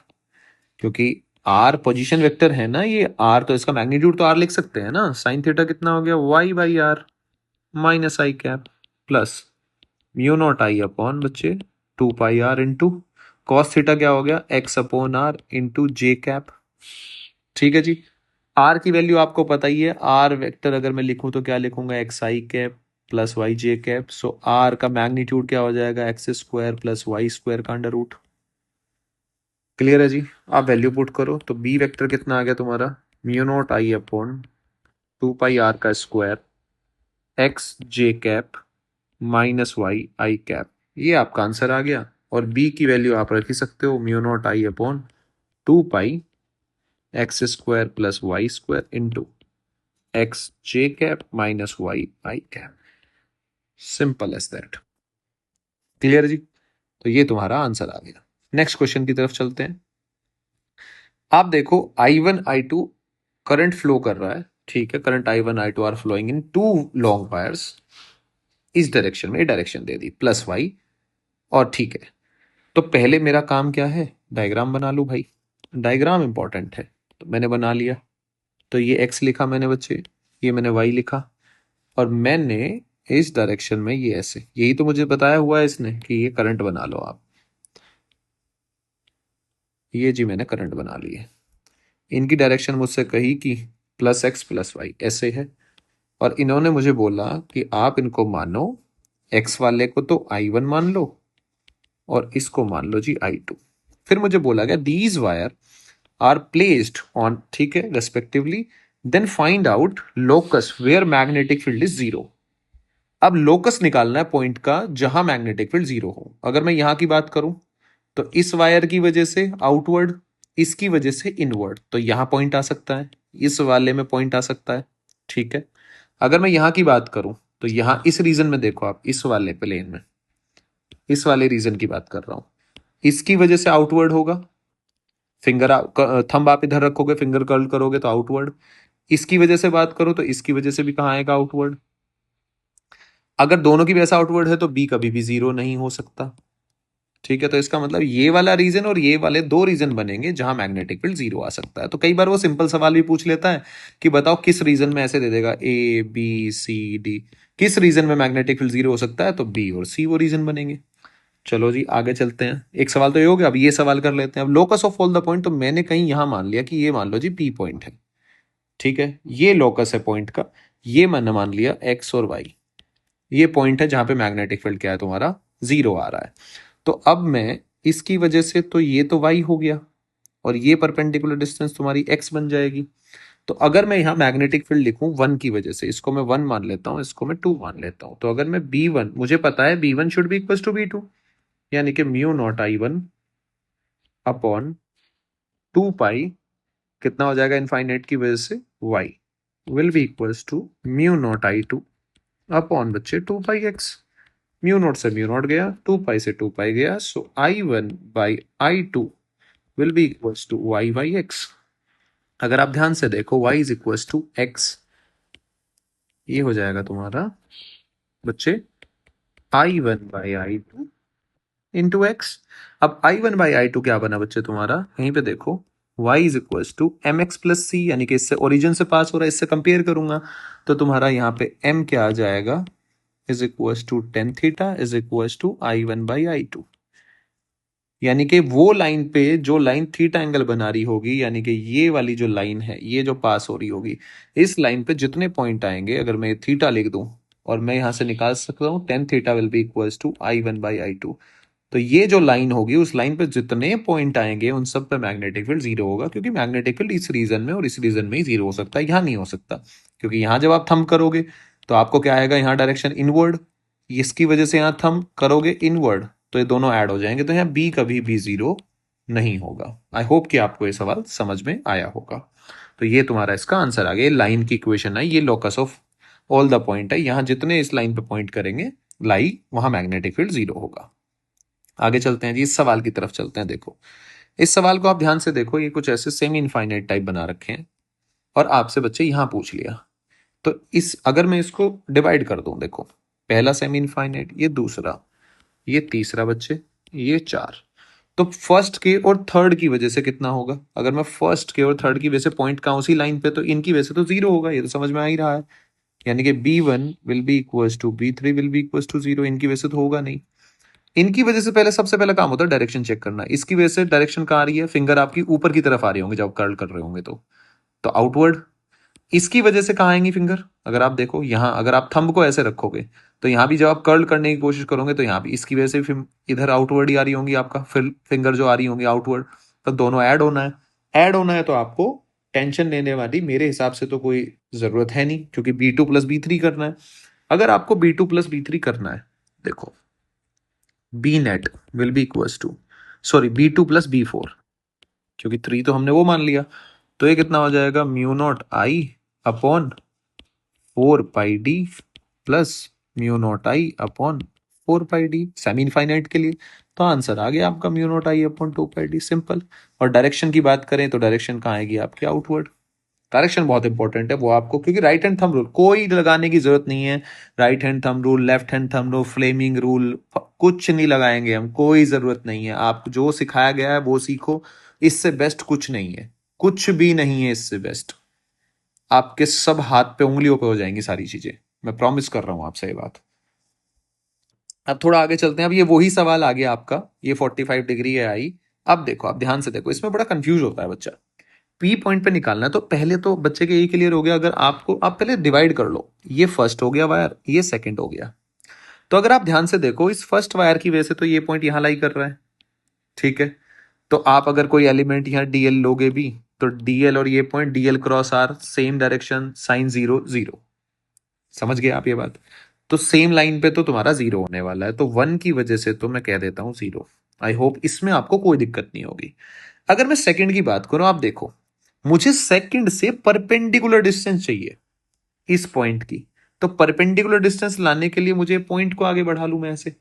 क्योंकि आर पोजीशन वेक्टर है ना, ये आर तो इसका मैग्नीट्यूड तो आर लिख सकते हैं ना। साइन थीटा कितना हो गया Y by R minus I cap plus mu naught I upon बच्चे 2 pi are into cos theta क्या हो गया X upon R into J cap. ठीक है जी। आर की वैल्यू आपको पता ही है, आर वेक्टर अगर मैं लिखूं तो क्या लिखूंगा, X I cap plus Y J cap. So R का मैग्नीट्यूड क्या हो जाएगा, X square plus Y square का अंडर रूट। क्लियर है जी। आप वैल्यू पुट करो तो बी वेक्टर कितना आ गया तुम्हारा, mu naught I upon 2 pi R का square X J cap minus Y I cap. ये आपका आंसर आ गया। और बी की वैल्यू आप रख ही सकते हो, mu naught I upon 2 pi X square plus Y square into X J cap minus Y I cap. Simple as that. Clear जी। तो ये तुम्हारा आंसर आ गया। नेक्स्ट क्वेश्चन की तरफ चलते हैं। आप देखो I1 I2 करंट फ्लो कर रहा है। ठीक है, current I1 I2 are flowing in two long wires इस डायरेक्शन में, डायरेक्शन दे दी प्लस वाई। और ठीक है, तो पहले मेरा काम क्या है, डायग्राम बना लूं भाई। डायग्राम इंपॉर्टेंट है, तो मैंने बना लिया। तो ये एक्स लिखा मैंने बच्चे, ये मैंने वाई लिखा, और मैंने इस डायरेक्शन में ये ऐसे, यही तो मुझे बताया हुआ है इसने कि ये करंट बना लो आप। ये जी मैंने करंट बना ली है। इनकी डायरेक्शन मुझसे कही कि प्लस एक्स प्लस वाई ऐसे है, और इन्होंने मुझे बोला कि आप इनको मानो, एक्स वाले को तो I1 मान लो और इसको मान लो जी I2। फिर मुझे बोला गया these wire are placed on, ठीक है, respectively, then find out locus where magnetic field is zero. अब लोकस निकालना है पॉइंट का जहां मैग्नेटिक फील्ड जीरो हो। अगर मैं यहां की बात करूं तो इस वायर की वजह से आउटवर्ड, इसकी वजह से इनवर्ड, तो यहां पॉइंट आ सकता है, इस वाले में पॉइंट आ सकता है। ठीक है। अगर मैं यहां की बात करूं तो यहां इस रीजन में देखो आप, इस वाले प्लेन में, इस वाले रीजन की बात कर रहा हूं, इसकी वजह से आउटवर्ड होगा। फिंगर थंब आप इधर रखोगे, फिंगर कर्ल करोगे तो आउटवर्ड। इसकी वजह से बात करो तो इसकी वजह से भी कहां आएगा, आउटवर्ड। अगर दोनों की वजह आउटवर्ड है तो बी कभी भी जीरो नहीं हो सकता। ठीक है, तो इसका मतलब ये वाला रीजन और ये वाले दो रीजन बनेंगे जहां मैग्नेटिक फील्ड जीरो आ सकता है। तो कई बार वो सिंपल सवाल भी पूछ लेता है कि बताओ किस रीजन में, ऐसे दे देगा A B C D, किस रीजन में मैग्नेटिक फील्ड जीरो हो सकता है, तो बी और सी वो रीजन बनेंगे। चलो जी आगे चलते हैं। एक सवाल तो ये हो गया, अब ये सवाल कर लेते हैं। अब locus of all the point, तो मैंने कहीं यहां मान लिया कि ये मान लो जी पी पॉइंट है। ठीक है, ये लोकस है पॉइंट का, ये मैंने मान लिया एक्स और वाई, ये पॉइंट है जहां पे मैग्नेटिक फील्ड क्या है तुम्हारा, जीरो आ रहा है। तो अब मैं इसकी वजह से, तो ये तो y हो गया और ये परपेंडिकुलर डिस्टेंस तुम्हारी x बन जाएगी। तो अगर मैं यहाँ मैग्नेटिक फील्ड लिखूं 1 की वजह से, इसको मैं 1 मान लेता हूं, इसको मैं 2 मान लेता हूं, तो अगर मैं B1, मुझे पता है B1 should be equal to B2, यानी कि म्यू नॉट I1 अपॉन 2 पाई कितना हो जाएगा इनफाइनाइट की वजह से, y will be equals to mu naught i2 upon बच्चे 2πx। म्यू नॉट से म्यू नॉट गया, 2 पाई से 2 पाई गया, so i1/i2 will be equals to y/x। अगर आप ध्यान से देखो y is equals to x, ये हो जाएगा तुम्हारा बच्चे i1/i2 इंटू एक्स। अब i1/i2 क्या बना बच्चे तुम्हारा, यहीं पे देखो y is equals to M X plus C, यानी कि इससे ओरिजिन से पास हो रहा है, इससे कंपेयर करूंगा तो तुम्हारा यहाँ पे m क्या आ जाएगा, is equals to tan theta is equals to i1/i2। यानी कि वो लाइन पे जो लाइन थीटा एंगल बना रही होगी, यानी कि ये वाली जो लाइन है, ये जो पास हो रही होगी, इस लाइन पे जितने पॉइंट आएंगे, अगर मैं थीटा लिख दूं और मैं यहां से निकाल सकता हूं tan theta will be equals to i1/i2। तो ये जो लाइन होगी, उस लाइन पे जितने पॉइंट आएंगे उन सब पे मैग्नेटिक फील्ड जीरो होगा, क्योंकि मैग्नेटिक फील्ड इस रीजन में और इस रीजन में ही जीरो हो सकता है, यहां नहीं हो सकता। क्योंकि यहां जब आप थंब करोगे तो आपको क्या आएगा, यहाँ डायरेक्शन इनवर्ड, इसकी वजह से यहाँ थंब करोगे इनवर्ड, तो ये दोनों ऐड हो जाएंगे, तो यहाँ बी कभी भी जीरो नहीं होगा। आई होप कि आपको ये सवाल समझ में आया होगा। तो ये तुम्हारा इसका आंसर आ गया, लाइन की इक्वेशन है ये, locus of all the point है, यहां जितने इस लाइन पे पॉइंट करेंगे लाई, वहां मैग्नेटिक फील्ड जीरो होगा। आगे चलते हैं जी, इस सवाल की तरफ चलते हैं। देखो इस सवाल को आप ध्यान से देखो, ये कुछ ऐसे सेमी इनफाइनाइट टाइप बना रखे हैं और आपसे बच्चे यहां पूछ लिया, तो इस अगर मैं इसको डिवाइड कर दूं, देखो पहला सेमी इनफाइनाइट, ये दूसरा, ये तीसरा बच्चे, ये चार, तो फर्स्ट के और थर्ड की वजह से कितना होगा, अगर मैं फर्स्ट के और थर्ड की वजह से पॉइंट का उसी लाइन पे, तो इनकी वजह से तो जीरो होगा, ये तो समझ में आ ही रहा है। यानी कि b1 will be equals to b3 will be equals to zero, इनकी वजह से तो होगा नहीं। इनकी वजह से पहले सबसे पहला काम होता है डायरेक्शन चेक करना, इसकी वजह से डायरेक्शन कहाँ आ रही है, फिंगर आपकी ऊपर की तरफ आ रही होंगे जब कर्ल कर रहे होंगे तो आउटवर्ड। इसकी वजह से कहाँ आएंगी फिंगर, अगर आप देखो यहाँ, अगर आप थंब को ऐसे रखोगे तो यहाँ भी जब आप कर्ल करने की कोशिश करोगे तो यहाँ भी इसकी वजह से फिर इधर आउटवर्ड ही आ रही होंगी, आपका फिर फिंगर जो आ रही होंगी आउटवर्ड, तो दोनों ऐड होना है। ऐड होना है तो आपको टेंशन लेने वाली मेरे हिसाब से तो कोई जरूरत है नहीं, क्योंकि b2 + b3 करना है। अगर आपको b2 + b3 करना है, देखो B net will be equals to, sorry b2 + b4, क्योंकि 3 तो हमने वो मान लिया, तो ये कितना हो जाएगा, mu naught I upon 4 pi D plus mu naught I upon 4 pi D, semi infinite के लिए। तो आंसर आ गया आपका mu naught I upon 2 pi D, simple. और डायरेक्शन की बात करें तो डायरेक्शन कहाँ आएगी आपकी, आउटवर्ड। डायरेक्शन बहुत इंपॉर्टेंट है वो आपको, क्योंकि राइट हैंड थंब रूल कोई लगाने की जरूरत नहीं है। Right hand thumb rule, left hand thumb rule, Fleming rule, कुछ नहीं लगाएंगे हम, कोई जरूरत नहीं है। आप जो सिखाया गया है वो सीखो, इससे बेस्ट कुछ नहीं है, कुछ भी नहीं है इससे बेस्ट। आपके सब हाथ पे उंगलियों पे हो जाएंगी सारी चीजें, मैं प्रॉमिस कर रहा हूं आपसे ये बात। अब थोड़ा आगे चलते हैं, अब ये वही सवाल आ गया आपका, ये 45 डिग्री है आई। अब देखो, आप ध्यान से देखो, इसमें बड़ा कंफ्यूज होता है बच्चा। पी पॉइंट पे निकालना है, तो पहले तो बच्चे के यही क्लियर हो गया, अगर आपको, आप पहले डिवाइड कर लो, ये फर्स्ट हो गया वायर, ये सेकंड हो गया। तो अगर आप ध्यान से देखो, इस फर्स्ट वायर की वजह से तो ये पॉइंट यहां लाई कर रहा है, ठीक है। तो आप अगर कोई एलिमेंट यहाँ डीएल लोगे भी, तो डीएल और ये point DL cross R same direction, sine 0 0, समझ गए आप ये बात। तो सेम लाइन पे तो तुम्हारा जीरो होने वाला है, तो 1 की वजह से तो मैं कह देता हूं जीरो। आई होप इसमें आपको कोई दिक्कत नहीं होगी। अगर मैं सेकंड की बात करूं, आप देखो मुझे सेकंड से परपेंडिकुलर डिस्टेंस चाहिए इस पॉइंट की, तो परपेंडिकुलर डिस्टेंस लाने के लिए मुझे पॉइंट को आगे बढ़ा लूं मैं ऐसे,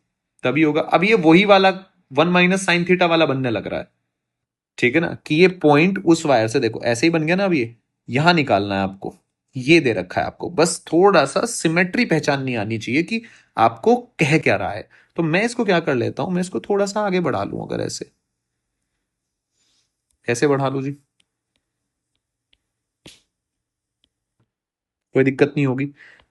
तभी होगा। अब ये वही वाला 1 - sin θ वाला बनने लग रहा है, ठीक है ना, कि ये पॉइंट उस वायर से, देखो ऐसे ही बन गया ना, अब ये यहां निकालना है आपको, ये दे रखा है आपको, बस थोड़ा सा सिमेट्री पहचाननी आनी चाहिए कि आपको कह क्या रहा है। तो मैं इसको क्या कर लेता हूं, मैं इसको थोड़ा सा आगे बढ़ा लूं, अगर ऐसे, ऐसे बढ़ा लूं जी, कोई दिक्कत नहीं होगी।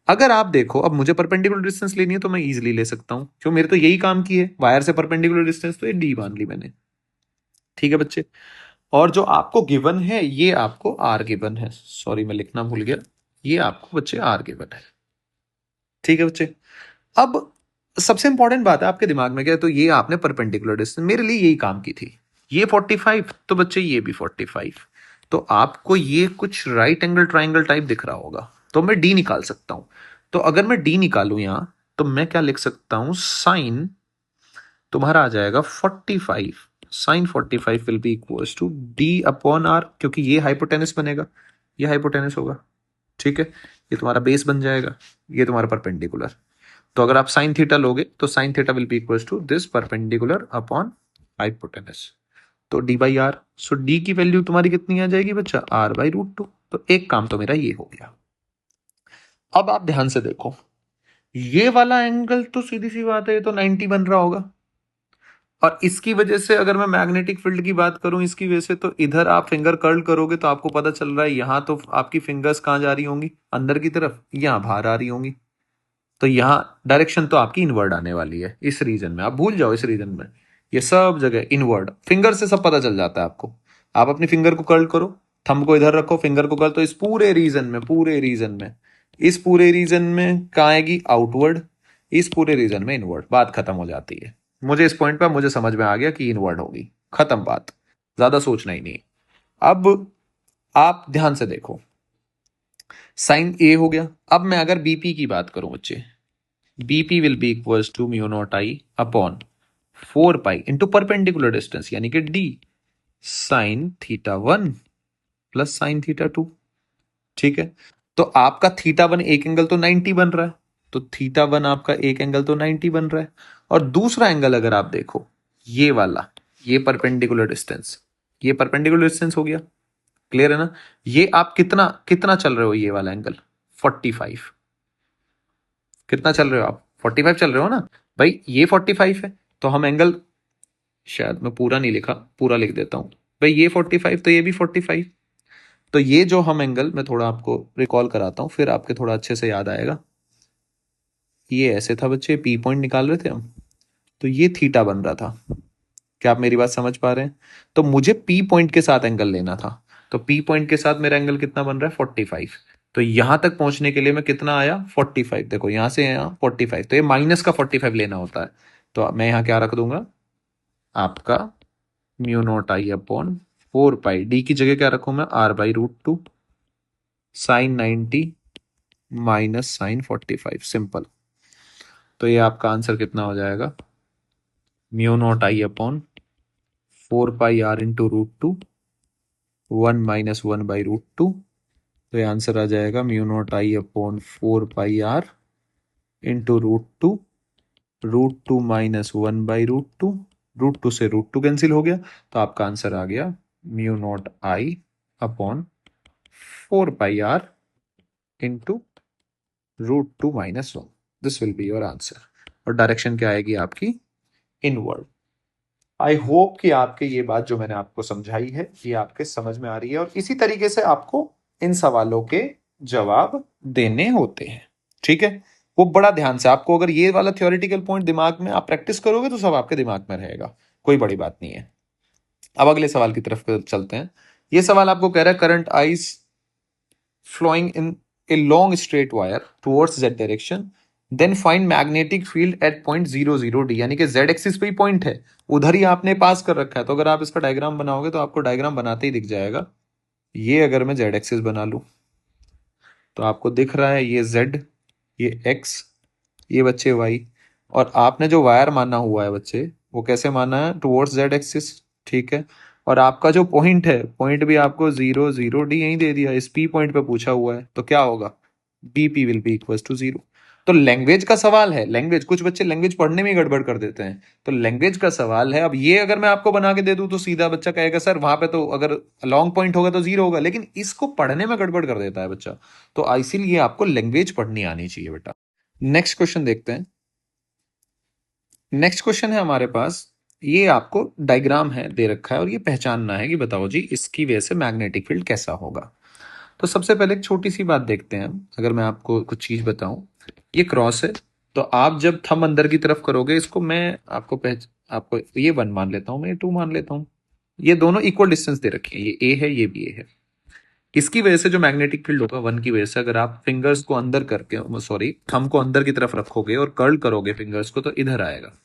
अगर आप देखो, अब मुझे परपेंडिकुलर डिस्टेंस लेनी है तो मैं इजीली ले सकता हूं, क्यों, मेरे तो यही काम की है, वायर से परपेंडिकुलर डिस्टेंस, तो ये डी मान ली मैंने, ठीक है बच्चे। और जो आपको गिवन है, ये आपको आर गिवन है, सॉरी मैं लिखना भूल गया, ये आपको बच्चे आर गिवन है, ठीक है बच्चे। अब सबसे इंपॉर्टेंट बात है आपके दिमाग में क्या है, तो ये आपने परपेंडिकुलर डिस्टेंस मेरे लिए यही काम की थी, ये 45, तो बच्चे ये भी 45, तो आपको ये कुछ राइट एंगल ट्राइंगल टाइप दिख रहा होगा, तो मैं डी निकाल सकता हूं। तो अगर मैं डी निकालूं यहां, तो मैं क्या लिख सकता हूं, साइन तुम्हारा आ जाएगा 45 sine 45 will be equals to D upon R, क्योंकि ये हाइपोटेनस बनेगा, ये हाइपोटेनस होगा, ठीक है, ये तुम्हारा बेस बन जाएगा, ये तुम्हारा परपेंडिकुलर। तो अगर आप साइन थीटा लोगे तो sine theta will be equals to this perpendicular upon hypotenuse, तो D by R. So D की वैल्यू तुम्हारी कितनी आ जाएगी बच्चा, आर बाई रूट टू। तो एक काम तो मेरा ये हो गया। अब आप ध्यान से देखो, ये वाला एंगल तो सीधी सी बात है, ये तो 90 बन रहा होगा, और इसकी वजह से अगर मैं मैग्नेटिक फील्ड की बात करूं, इसकी वजह से तो इधर आप फिंगर कर्ल करोगे तो आपको पता चल रहा है यहां तो आपकी फिंगर्स कहां जा रही होंगी, अंदर की तरफ, यहां बाहर आ रही होंगी। तो यहां डायरेक्शन तो आपकी इनवर्ड आने वाली है इस रीजन में, आप भूल जाओ इस रीजन में, ये सब जगह इनवर्ड, फिंगर से सब पता चल जाता है आपको। आप अपनी फिंगर को कर्ल करो, थंब को इधर रखो, फिंगर को कर्ल, तो इस पूरे रीजन में, पूरे रीजन में, इस पूरे रीजन में कहाँ आएगी, आउटवर्ड, इस पूरे रीजन में इनवर्ड, बात खत्म हो जाती है। मुझे इस पॉइंट पर मुझे समझ में आ गया कि इनवर्ड होगी, खत्म बात, ज्यादा सोचना ही नहीं। अब आप ध्यान से देखो, साइन ए हो गया। अब मैं अगर बीपी की बात करूं बच्चे, BP will be equals to mu naught I upon 4 pi into perpendicular distance यानी कि D sine theta 1 plus sine theta 2, ठीक है। तो आपका थीटा 1 एक एंगल तो 90 बन रहा है, तो थीटा 1 आपका एक एंगल तो 90 बन रहा है, और दूसरा एंगल अगर आप देखो, ये वाला, ये परपेंडिकुलर डिस्टेंस, ये परपेंडिकुलर डिस्टेंस हो गया, क्लियर है ना। ये आप कितना कितना चल रहे हो, ये वाला एंगल 45, कितना चल रहे हो आप, 45 चल रहे हो ना भाई, ये 45 है, तो हम एंगल, शायद मैं पूरा नहीं लिखा, पूरा लिख देता हूं भाई, ये 45 तो ये भी 45, तो ये जो हम एंगल, मैं थोड़ा आपको रिकॉल कराता हूं फिर आपके थोड़ा अच्छे से याद आएगा। ये ऐसे था बच्चे, पी पॉइंट निकाल रहे थे हम, तो ये थीटा बन रहा था, क्या आप मेरी बात समझ पा रहे हैं। तो मुझे पी पॉइंट के साथ एंगल लेना था, तो पी पॉइंट के साथ मेरा एंगल कितना बन रहा है, 45। तो यहां तक पहुंचने के लिए मैं कितना आया, 45, देखो यहां से यहां 45, तो ये माइनस का 45 लेना होता है। तो मैं यहां क्या रख दूंगा, आपका mu naught I upon 4 pi, D की जगह क्या रखूं मैं, R by root two sine 90 minus sine 45, simple. तो ये आपका आंसर कितना हो जाएगा, mu naught I upon 4 pi are into root two 1 - 1/√2। तो ये आंसर आ जाएगा mu naught I upon 4 pi are into root two minus 1/√2, root two से रूट टू कैंसिल हो गया, तो आपका आंसर आ गया mu naught I upon 4 pi are into √2 - 1। This will be your answer, और डायरेक्शन क्या आएगी आपकी, इनवर्ड। आई होप कि आपके ये बात जो मैंने आपको समझाई है ये आपके समझ में आ रही है, और इसी तरीके से आपको इन सवालों के जवाब देने होते हैं, ठीक है। वो बड़ा ध्यान से आपको, अगर ये वाला थ्योरेटिकल पॉइंट दिमाग में आप प्रैक्टिस करोगे तो सब आपके दिमाग में रहेगा, कोई बड़ी बात नहीं है। अब अगले सवाल की तरफ चलते हैं। ये सवाल आपको कह रहा है current eyes flowing in a long straight wire towards z direction, then find magnetic field at point 00d, यानी कि z एक्सिस पे ही पॉइंट है, उधर ही आपने पास कर रखा है। तो अगर आप इसका डायग्राम बनाओगे तो आपको डायग्राम बनाते ही दिख जाएगा। ये अगर मैं z एक्सिस बना लूं तो आपको दिख रहा है ये z, ये x, ये बच्चे y, और आपने जो वायर माना हुआ है बच्चे, वो कैसे माना है, टुवर्ड्स z एक्सिस, ठीक है। और आपका जो पॉइंट है, पॉइंट भी आपको 00d यही दे दिया, इस p पॉइंट पे पूछा हुआ है, तो क्या होगा, bp will be equal to 0। तो लैंग्वेज का सवाल है, लैंग्वेज, कुछ बच्चे लैंग्वेज पढ़ने में ही गड़बड़ कर देते हैं, तो लैंग्वेज का सवाल है। अब ये अगर मैं आपको बना के दे दूं तो सीधा बच्चा कहेगा सर वहां पे तो अगर लॉन्ग पॉइंट होगा तो 0 होगा, लेकिन इसको पढ़ने में गड़बड़ कर देता है बच्चा, तो इसीलिए आपको लैंग्वेज पढ़नी आनी चाहिए बेटा। नेक्स्ट क्वेश्चन देखते हैं। नेक्स्ट क्वेश्चन है हमारे पास, ये आपको डायग्राम है दे रखा है और ये पहचानना है कि बताओ जी इसकी वजह से मैग्नेटिक फील्ड कैसा होगा। तो सबसे पहले एक छोटी सी बात देखते हैं, अगर मैं आपको कुछ चीज बताऊं, ये क्रॉस है, तो आप जब थंब अंदर की तरफ करोगे, इसको मैं आपको ये 1 मान लेता हूं, मैं ये 2 मान लेता हूं, ये दोनों इक्वल डिस्टेंस दे रखे हैं, ये ए है ये भी ए है। इसकी वजह से जो मैग्नेटिक फील्ड होगा 1 की वजह से, अगर आप फिंगर्स को अंदर करके, सॉरी थंब को अंदर की तरफ रखोगे और कर्ल करोगे फिंगर्स को, तो इधर आएगा।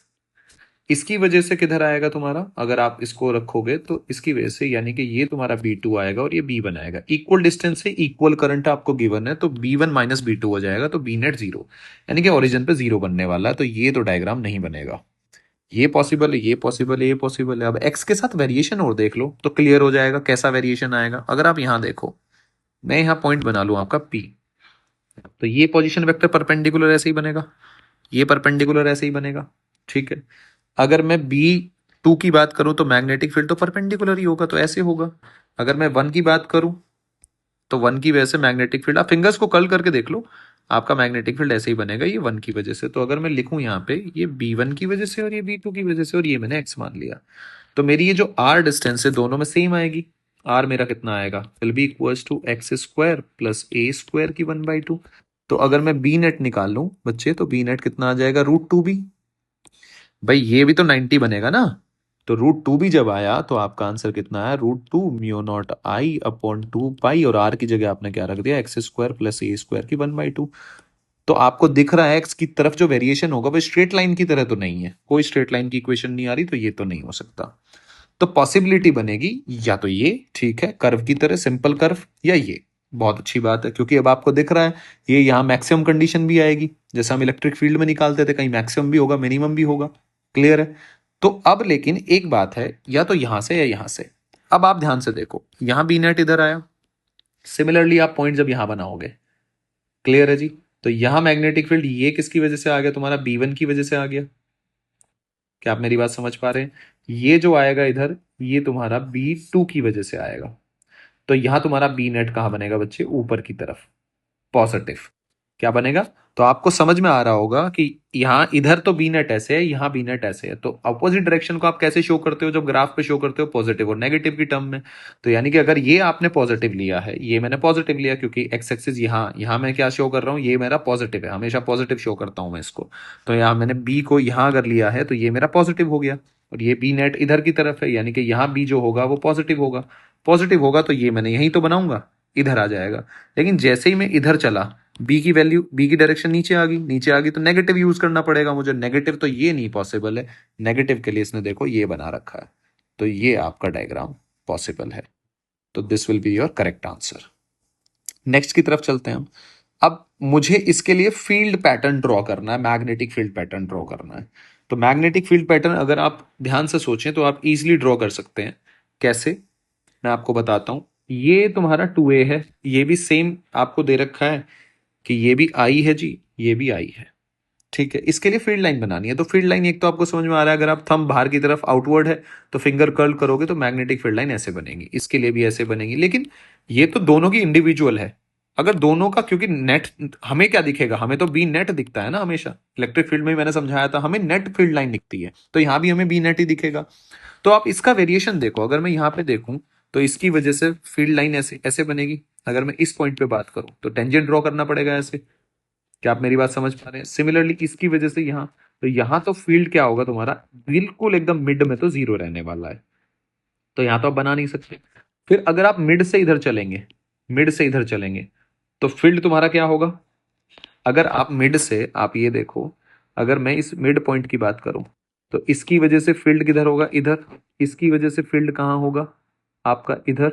इसकी वजह से किधर आएगा तुम्हारा, अगर आप इसको रखोगे तो इसकी वजह से, यानी कि ये तुम्हारा B2 आएगा और ये B बनाएगा, इक्वल डिस्टेंस से इक्वल करंट आपको गिवन है, तो B1 - B2 हो जाएगा, तो B नेट 0, यानी कि ओरिजिन पे 0 बनने वाला है, तो ये तो डायग्राम नहीं बनेगा। ये पॉसिबल है, ये पॉसिबल है, ये पॉसिबल है। अब एक्स के साथ वेरिएशन और देख लो तो क्लियर हो जाएगा कैसा वेरिएशन आएगा। अगर आप यहां देखो, मैं यहां पॉइंट बना लूं आपका पी, तो ये पोजीशन वेक्टर परपेंडिकुलर ऐसे ही बनेगा, ये परपेंडिकुलर ऐसे ही बनेगा। ठीक है। अगर मैं बी टू की बात करूं तो मैग्नेटिक फील्ड तो परपेंडिकुलर ही होगा, तो ऐसे होगा। अगर मैं वन की बात करूं तो वन की वजह से मैग्नेटिक फील्ड, आप फिंगर्स को कर्ल करके देख लो, आपका मैग्नेटिक फील्ड ऐसे ही बनेगा, ये वन की वजह से। तो अगर मैं लिखूं यहाँ पे ये बी वन की वजह से और ये बी टू की वजह से, और ये मैंने एक्स मान लिया, तो मेरी ये जो आर डिस्टेंस है दोनों में सेम आएगी। आर मेरा कितना आएगा, will be equals to X square plus A square की 1/2। तो अगर मैं बी नेट निकाल लूं बच्चे, तो बी नेट कितना आ जाएगा, √2b। भाई ये भी तो 90 बनेगा ना, तो √2 भी जब आया तो आपका आंसर कितना आया, √2 μ0 I/2 पाई, और आर की जगह आपने क्या रख दिया, x square plus A square की 1/2। तो आपको दिख रहा है एक्स की तरफ जो वेरिएशन होगा वो स्ट्रेट लाइन की तरह तो नहीं है, कोई स्ट्रेट लाइन की इक्वेशन नहीं आ रही, तो ये तो नहीं हो सकता। तो पॉसिबिलिटी बनेगी या तो ये, ठीक है, कर्व की तरह सिंपल कर्व, या ये। बहुत अच्छी बात है, क्योंकि अब आपको दिख रहा है ये यहाँ मैक्सिमम कंडीशन भी आएगी, जैसे हम इलेक्ट्रिक फील्ड में निकालते थे, कहीं मैक्सिमम भी होगा मिनिमम भी होगा। क्लियर है। तो अब लेकिन एक बात है, या तो यहां से या यहां से। अब आप ध्यान से देखो, यहां बी नेट इधर आया, सिमिलरली आप पॉइंट जब यहां बनाओगे, क्लियर है जी, तो यहां मैग्नेटिक फील्ड ये किसकी वजह से आ गया, तुम्हारा B1 की वजह से आ गया। क्या आप मेरी बात समझ पा रहे हैं, ये जो आएगा इधर, ये तुम्हारा B2 की वजह से आएगा। तो यहां तुम्हारा बी नेट कहां बनेगा बच्चे, ऊपर की तरफ, पॉजिटिव। क्या बनेगा, तो आपको समझ में आ रहा होगा कि यहां इधर तो बी नेट ऐसे है, यहां बी नेट ऐसे है, तो अपोजिट डायरेक्शन को आप कैसे शो करते हो, जब ग्राफ पे शो करते हो पॉजिटिव और नेगेटिव की टर्म में। तो यानी कि अगर ये आपने पॉजिटिव लिया है, ये मैंने पॉजिटिव लिया, क्योंकि एक्स एक्सिस यहां यहां मैं क्या शो कर रहा हूं, ये मेरा पॉजिटिव है, हमेशा पॉजिटिव शो करता हूं मैं इसको। तो यहां मैंने बी को यहां अगर लिया है तो ये मेरा पॉजिटिव हो गया, और ये बी नेट इधर की तरफ है, यानी कि यहां बी जो होगा वो पॉजिटिव होगा। पॉजिटिव होगा तो ये मैंने यहीं तो बनाऊंगा, इधर आ जाएगा। लेकिन जैसे ही मैं इधर चला, बी की वैल्यू, बी की डायरेक्शन नीचे आ गई, नीचे आ गई तो नेगेटिव यूज करना पड़ेगा मुझे, नेगेटिव तो ये नहीं पॉसिबल है। नेगेटिव के लिए इसने देखो ये बना रखा है, तो ये आपका डायग्राम पॉसिबल है। तो this will be your correct answer. Next की तरफ चलते हैं हम। अब मुझे इसके लिए फील्ड पैटर्न ड्रॉ करना है, मैग्नेटिक फील्ड पैटर्न ड्रॉ करना है। तो मैग्नेटिक फील्ड पैटर्न अगर आप ध्यान से सोचें तो आप इजीली ड्रॉ कर सकते हैं। कैसे, मैं आपको बताता हूं। ये तुम्हारा 2A है, ये भी सेम आपको दे रखा है कि ये भी आई है जी, ये भी आई है। ठीक है, इसके लिए फील्ड लाइन बनानी है। तो फील्ड लाइन एक तो आपको समझ में आ रहा है, अगर आप थंब बाहर की तरफ आउटवर्ड है तो फिंगर कर्ल करोगे तो मैग्नेटिक फील्ड लाइन ऐसे बनेगी, इसके लिए भी ऐसे बनेगी। लेकिन ये तो दोनों की इंडिविजुअल है। अगर दोनों का, क्योंकि नेट हमें क्या दिखेगा, हमें तो बी नेट दिखता है ना हमेशा, इलेक्ट्रिक फील्ड में मैंने समझाया था हमें नेट फील्ड लाइन दिखती है, तो यहां भी हमें बी नेट ही दिखेगा। तो आप इसका वेरिएशन देखो, अगर मैं यहां पे देखूं तो इसकी वजह से फील्ड लाइन ऐसे ऐसे बनेगी। अगर मैं इस पॉइंट पे बात करूं तो टेंजेंट ड्रॉ करना पड़ेगा ऐसे। क्या आप मेरी बात समझ पा रहे हैं, सिमिलरली इसकी वजह से यहां, तो यहां तो फील्ड क्या होगा तुम्हारा, बिल्कुल एकदम मिड में तो जीरो रहने वाला है, तो यहां तो आप बना नहीं सकते। फिर अगर आप मिड से इधर चलेंगे, मिड से इधर चलेंगे, तो फील्ड तुम्हारा क्या होगा। अगर आप मिड से, आप ये देखो, अगर मैं इस मिड पॉइंट की बात करूं तो इसकी वजह से फील्ड किधर होगा, इधर। इसकी वजह से फील्ड कहां होगा, आपका इधर।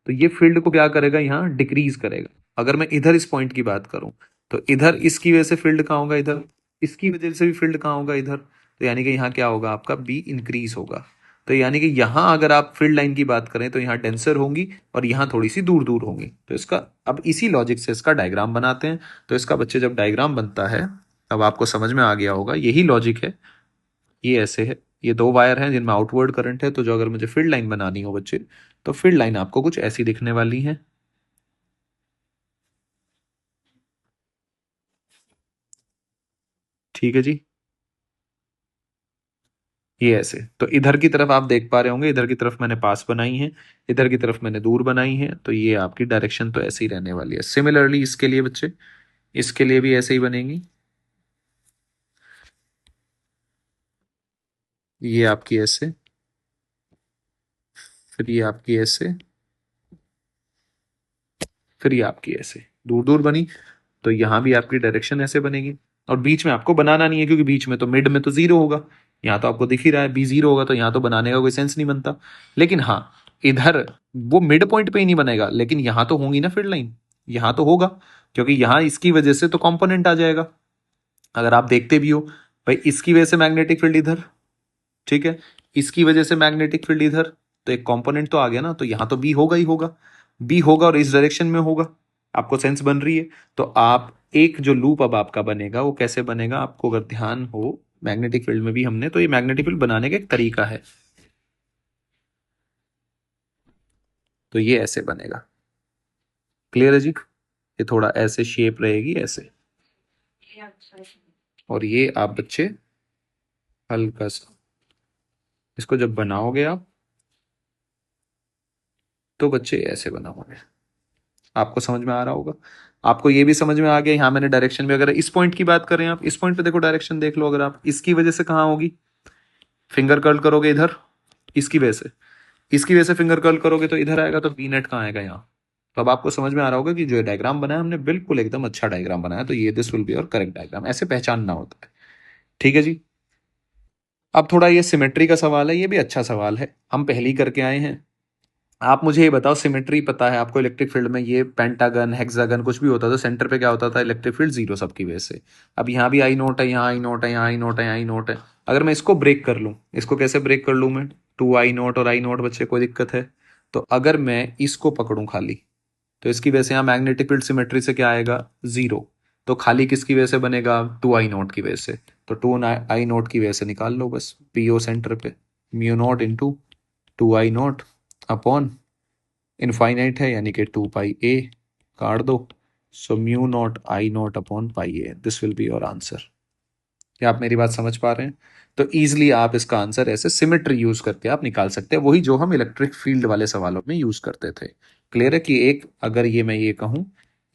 तो ये फील्ड को क्या करेगा, यहां डिक्रीज करेगा। अगर मैं इधर इस पॉइंट की बात करूं तो इधर इसकी वजह से फील्ड कहां होगा, इधर। इसकी वजह से भी फील्ड कहां होगा, इधर। तो यानी कि यहां क्या होगा, आपका बी इंक्रीज होगा। तो यानी कि यहां अगर आप फील्ड लाइन की बात करें तो यहां डेंसर होंगी और यहां थोड़ी सी दूर दूर होंगी। तो इसका, अब इसी लॉजिक से इसका डायग्राम बनाते हैं। तो इसका बच्चे जब डायग्राम बनता है, अब आपको समझ में आ गया होगा, यही लॉजिक है। ये ऐसे है, ये दो वायर हैं जिनमें आउटवर्ड करंट है, तो जो अगर मुझे फील्ड लाइन बनानी हो बच्चे, तो फील्ड लाइन आपको कुछ ऐसी दिखने वाली है। ठीक है जी, ये ऐसे। तो इधर की तरफ आप देख पा रहे होंगे, इधर की तरफ मैंने पास बनाई है, इधर की तरफ मैंने दूर बनाई है, तो ये आपकी डायरेक्शन तो ऐसे ही रहने वाली है। सिमिलरली इसके लिए बच्चे, इसके लिए भी ऐसे ही बनेगी। ये आपकी ऐसे, फिर ये आपकी ऐसे, फिर ये आपकी ऐसे दूर दूर बनी। तो यहां भी आपकी डायरेक्शन ऐसे बनेगी। और बीच में आपको बनाना नहीं है, क्योंकि बीच में तो मिड में तो जीरो होगा, यहाँ तो आपको दिख ही रहा है बी जीरो होगा, तो यहाँ तो बनाने का कोई सेंस नहीं बनता। लेकिन हाँ, इधर वो मिड पॉइंट पे ही नहीं बनेगा, लेकिन यहाँ तो होंगी ना फील्ड लाइन, यहाँ तो होगा, क्योंकि यहाँ इसकी वजह से तो कंपोनेंट आ जाएगा। अगर आप देखते भी हो, भाई इसकी वजह से मैग्नेटिक फील्ड इधर, ठीक है, इसकी वजह से मैग्नेटिक फील्ड इधर, तो एक कंपोनेंट तो आ गया ना, तो यहां तो बी होगा ही होगा, बी होगा और इस डायरेक्शन में होगा। आपको सेंस बन रही है? तो आप एक जो लूप अब आपका बनेगा वो कैसे बनेगा, आपको अगर ध्यान हो मैग्नेटिक फील्ड में भी हमने, तो ये मैग्नेटिक फील्ड बनाने का एक तरीका है। तो ये ऐसे बनेगा, क्लियर है जी? ये थोड़ा ऐसे शेप रहेगी ऐसे, और ये आप बच्चे हल्का सा इसको जब बनाओगे आप, तो बच्चे ऐसे बनाओगे। आपको समझ में आ रहा होगा? आपको ये भी समझ में आ गया, यहां मैंने डायरेक्शन में, अगर इस पॉइंट की बात करें, आप इस पॉइंट पे देखो, डायरेक्शन देख लो, अगर आप इसकी वजह से कहां होगी, फिंगर कर्ल करोगे इधर, इसकी वजह से, इसकी वजह से फिंगर कर्ल करोगे तो इधर आएगा, तो बी नेट कहाँ आएगा, यहाँ। तो अब आपको समझ में आ रहा होगा कि जो डायग्राम बनाया हमने बिल्कुल एकदम अच्छा डायग्राम बनाया, तो ये दिस विल बी और करेक्ट डायग्राम, ऐसे पहचानना होता है। ठीक है जी। अब थोड़ा ये सिमेट्री का सवाल है, ये भी अच्छा सवाल है, हम पहले ही करके आए हैं। आप मुझे ये बताओ, सिमेट्री पता है आपको इलेक्ट्रिक फील्ड में, ये पेंटागन हेक्सागन कुछ भी होता था, सेंटर पे क्या होता था, इलेक्ट्रिक फील्ड जीरो सबकी वजह से। अब यहाँ भी आई नोट है, यहाँ आई नोट है, यहाँ आई नोट है, यहाँ आई नोट है। अगर मैं इसको ब्रेक कर लूँ, इसको कैसे ब्रेक कर लूँ मैं, टू आई नोट और आई नोट, बच्चे कोई दिक्कत है? तो अगर मैं इसको पकड़ूं खाली, तो इसकी वजह से यहाँ मैग्नेटिक फील्ड सिमेट्री से क्या आएगा, जीरो। तो खाली किसकी वजह से बनेगा, टू आई नोट की वजह से। तो टू आई नोट की वजह से निकाल लो बस, पीओ सेंटर पे, म्यू नोट इंटू टू आई नोट अपॉन इनफाइनाइट है, यानी कि टू पाई ए, काट दो। सो mu naught I not upon pi A, this will be your answer. क्या आप मेरी बात समझ पा रहे हैं? तो इजिली आप इसका आंसर ऐसे सिमेट्री यूज करके आप निकाल सकते हैं, वही जो हम इलेक्ट्रिक फील्ड वाले सवालों में यूज करते थे। क्लियर है कि एक, अगर ये मैं ये कहूं,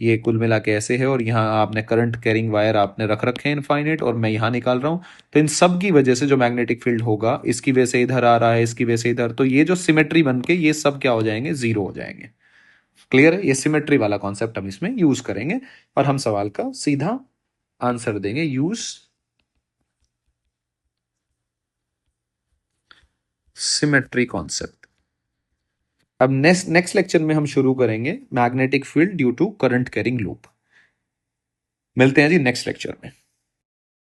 ये कुल मिला के ऐसे है, और यहाँ आपने करंट कैरिंग वायर आपने रख रखे हैं इनफाइनाइट, और मैं यहाँ निकाल रहा हूं, तो इन सब की वजह से जो मैग्नेटिक फील्ड होगा, इसकी वजह से इधर आ रहा है, इसकी वजह से इधर, तो ये जो सिमेट्री बन के ये सब क्या हो जाएंगे, जीरो हो जाएंगे। क्लियर है? ये सिमेट्री वाला कॉन्सेप्ट हम इसमें यूज करेंगे, और हम सवाल का सीधा आंसर देंगे, यूज सिमेट्री कॉन्सेप्ट। अब नेक्स्ट नेक्स्ट लेक्चर में हम शुरू करेंगे magnetic field due to current carrying loop. मिलते हैं जी नेक्स्ट लेक्चर में।